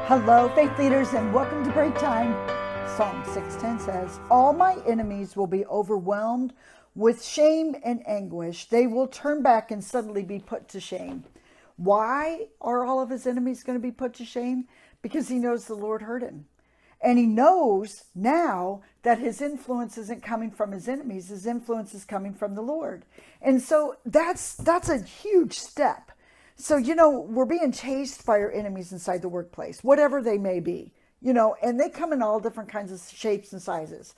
Hello, faith leaders, and welcome to Breaktime. Psalm 6:10 says, "All my enemies will be overwhelmed with shame and anguish. They will turn back and suddenly be put to shame." Why are all of his enemies going to be put to shame? Because he knows the Lord heard him. And he knows now that his influence isn't coming from his enemies. His influence is coming from the Lord. And so that's a huge step. So, we're being chased by our enemies inside the workplace, whatever they may be, and they come in all different kinds of shapes and sizes.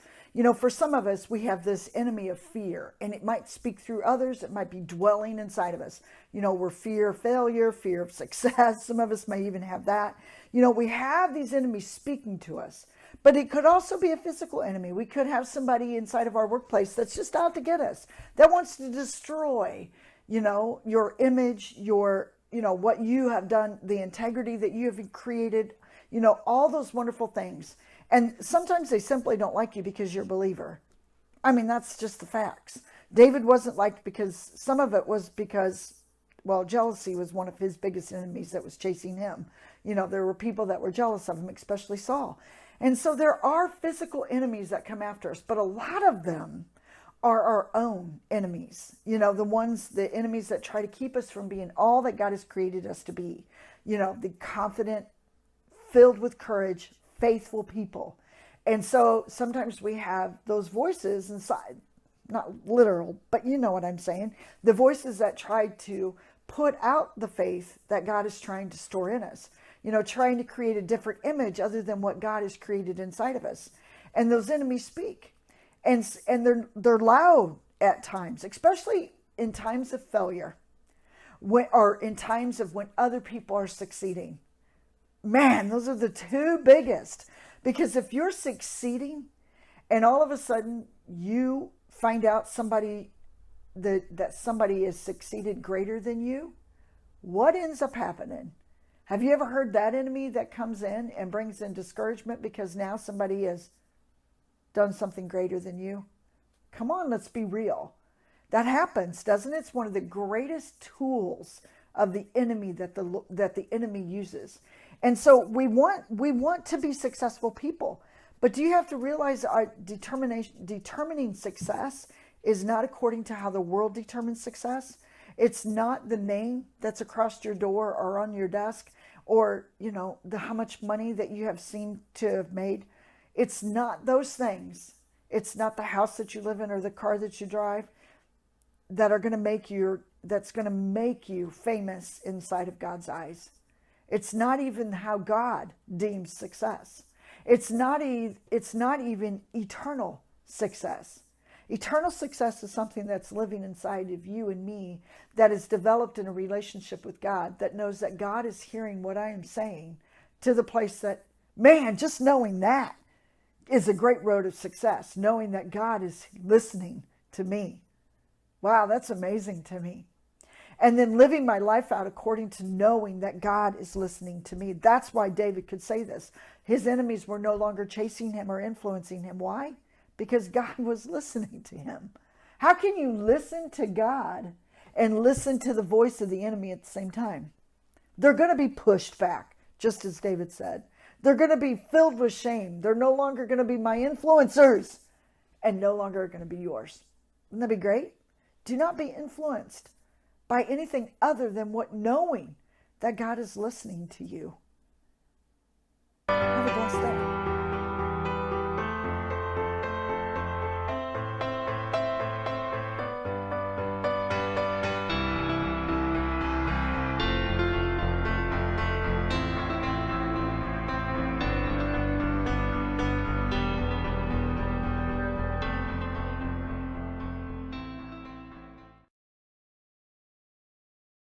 For some of us, we have this enemy of fear, and it might speak through others. It might be dwelling inside of us. We're fear of failure, fear of success. Some of us may even have that. We have these enemies speaking to us, but it could also be a physical enemy. We could have somebody inside of our workplace that's just out to get us, that wants to destroy your image, what you have done, the integrity that you have created, all those wonderful things. And sometimes they simply don't like you because you're a believer. I mean, that's just the facts. David wasn't liked because some of it was because, jealousy was one of his biggest enemies that was chasing him. There were people that were jealous of him, especially Saul. And so there are physical enemies that come after us, but a lot of them are our own enemies, the enemies that try to keep us from being all that God has created us to be, the confident, filled with courage, faithful people. And so sometimes we have those voices inside, not literal, but you know what I'm saying, the voices that try to put out the faith that God is trying to store in us, trying to create a different image other than what God has created inside of us. And those enemies speak. And they're loud at times, especially in times of failure, or in times of when other people are succeeding. Man, those are the two biggest. Because if you're succeeding and all of a sudden you find out that somebody has succeeded greater than you, what ends up happening? Have you ever heard that enemy that comes in and brings in discouragement because now somebody has done something greater than you? Come on, let's be real. That happens, doesn't it? It's one of the greatest tools of the enemy that the enemy uses. And so we want to be successful people. But do you have to realize our determining success is not according to how the world determines success? It's not the name that's across your door or on your desk, or how much money that you have seemed to have made. It's not those things. It's not the house that you live in or the car that you drive that's going to make you famous inside of God's eyes. It's not even how God deems success. It's not even eternal success. Eternal success is something that's living inside of you and me, that is developed in a relationship with God, that knows that God is hearing what I am saying, to the place that, man, just knowing that is a great road of success, knowing that God is listening to me. Wow, that's amazing to me. And then living my life out according to knowing that God is listening to me. That's why David could say this. His enemies were no longer chasing him or influencing him. Why? Because God was listening to him. How can you listen to God and listen to the voice of the enemy at the same time? They're going to be pushed back, just as David said. They're going to be filled with shame. They're no longer going to be my influencers, and no longer going to be yours. Wouldn't that be great? Do not be influenced by anything other than knowing that God is listening to you. Have a blessed day.